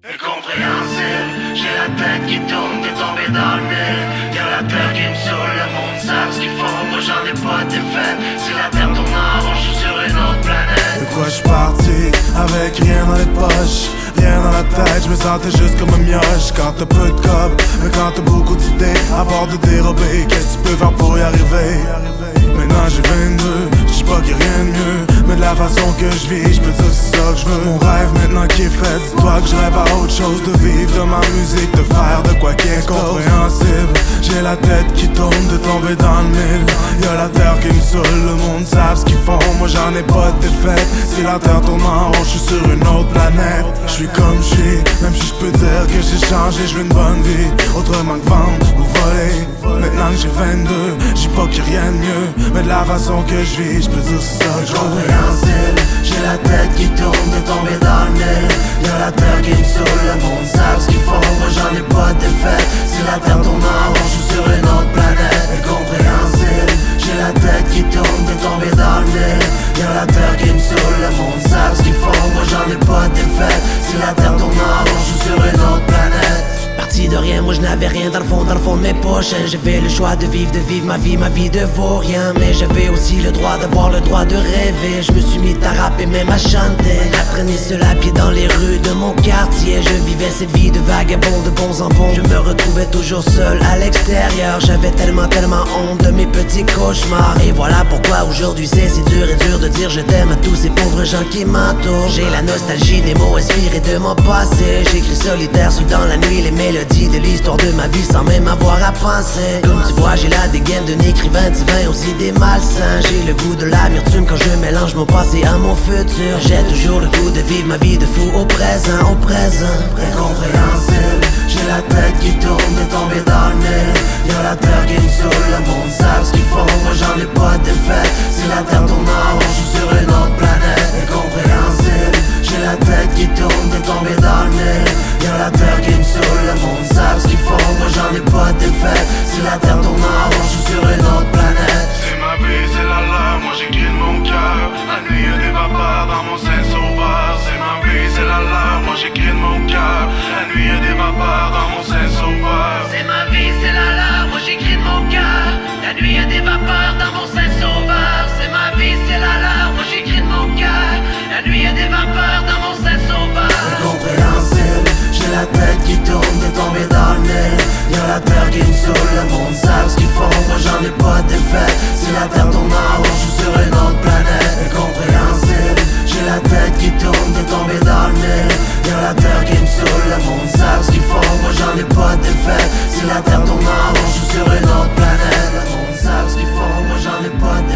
Incompréhensible, j'ai la tête qui tourne, t'es tombé dans le mille. Y'a la terre qui me saoule, le monde sait ce qu'ils font, moi j'en ai pas défaite. Si la terre tourne en rond, je suis sur une autre planète. De quoi je suis parti, avec rien dans les poches, rien dans la tête, je me sentais juste comme un mioche. Quand t'as peu de cob, mais quand t'as beaucoup d'idées, à part de dérober, qu'est-ce que tu peux faire pour y arriver? Maintenant j'ai 22, j'dis pas qu'il y a rien de mieux, mais de la façon que je vis, j'peux dire que c'est ça que je veux. Mon rêve maintenant qui est fait, dis-toi que je rêve à autre chose, de vivre de ma musique, de faire de quoi qui est incompréhensible. J'ai la tête qui tourne, de tomber dans le mille. Y'a la terre qui me saoule, le monde savent ce qu'ils font, moi j'en ai pas de défaite. Si la terre tourne en rond, j'suis sur une autre planète. J'suis comme j'suis, même si j'peux dire que j'ai changé, j'veux une bonne vie, autrement que vendre ou voler. Maintenant que j'ai 22, j'dis pas qu'il y a rien de mieux, mais de la façon que je vis, j'peux dire c'est ça que je veux. Incompréhensible, j'ai la tête qui tourne, de tomber dans le mille. Y'a la terre qui me saoule, le monde sait ce qu'ils font, moi j'en ai pas de défaite. Si la terre tourne en rond, je suis sur une autre planète. Incompréhensible, j'ai la tête qui tourne, de tomber dans le mille. Y'a la terre qui me saoule, le monde sait ce qu'ils font, moi j'en ai pas de défaite. Si la terre tourne en rond, je suis sur une autre planète. Parti de rien, moi je n'avais rien dans le fond de mes poches. J'avais le choix de vivre ma vie de vaut rien. Mais j'avais aussi le droit d'avoir le droit de rêver. Je me suis mis à rapper, même à chanter, à traîner seul à pied dans les rues de mon quartier. Je vivais cette vie de vagabond, de bons en bons. Je me retrouvais toujours seul à l'extérieur. J'avais tellement honte de mes petits cauchemars. Et voilà pourquoi aujourd'hui c'est si dur et dur de dire je t'aime à tous ces pauvres gens qui m'entourent. J'ai la nostalgie des mots inspirés de mon passé. J'écris solitaire sous dans la nuit les mélodies de l'histoire de ma vie sans même avoir à penser. Comme tu vois, j'ai la dégaine d'un écrivain divin, aussi des malsains. J'ai le goût de l'amertume quand je mélange mon passé à mon futur. J'ai toujours le goût de vivre ma vie de fou au présent, au présent. Incompréhensible, j'ai la tête qui tourne, de tomber dans le mille. Y'a la terre qui me saoule, le monde sait ce qu'ils font, moi j'en ai pas de défaite. Si la terre tourne en rond, je suis sur une autre planète. Incompréhensible, j'ai la tête qui tourne, de tomber dans le mille. Y'a la terre qui me saoule, le monde sait ce qu'ils font, moi j'en ai pas de défaite. Si la terre tourne en rond, je suis sur une autre planète. C'est ma vie, c'est la leur, moi j'écris de mon cœur. La nuit y'a des vapeurs dans mon sein sauveur. C'est ma vie, c'est la leur, moi j'écris de mon cœur. La nuit y'a des vapeurs dans mon sein sauveur. C'est ma vie, c'est la leur, moi j'écris de mon cœur. La nuit y'a des vapeurs dans mon sein sauveur. C'est ma vie, c'est la leur, moi j'écris de mon cœur. La nuit y'a des vapeurs dans mon sein sauveur. Incompréhensible, j'ai la tête qui tourne, de tomber dans le mille. Y'a la terre qui me saoule, le monde sait ce qu'ils font, moi j'en ai pas de défaite. Si la terre tourne en rond, je suis sur une autre planète. Incompréhensible, j'ai la tête qui tourne, de tomber dans le mille. Y'a la terre qui me saoule, le monde sait ce qu'ils font, moi j'en ai pas de défaite. Si la terre tourne en rond, je suis sur une autre planète. Le monde sait ce qu'ils font, moi j'en ai pas de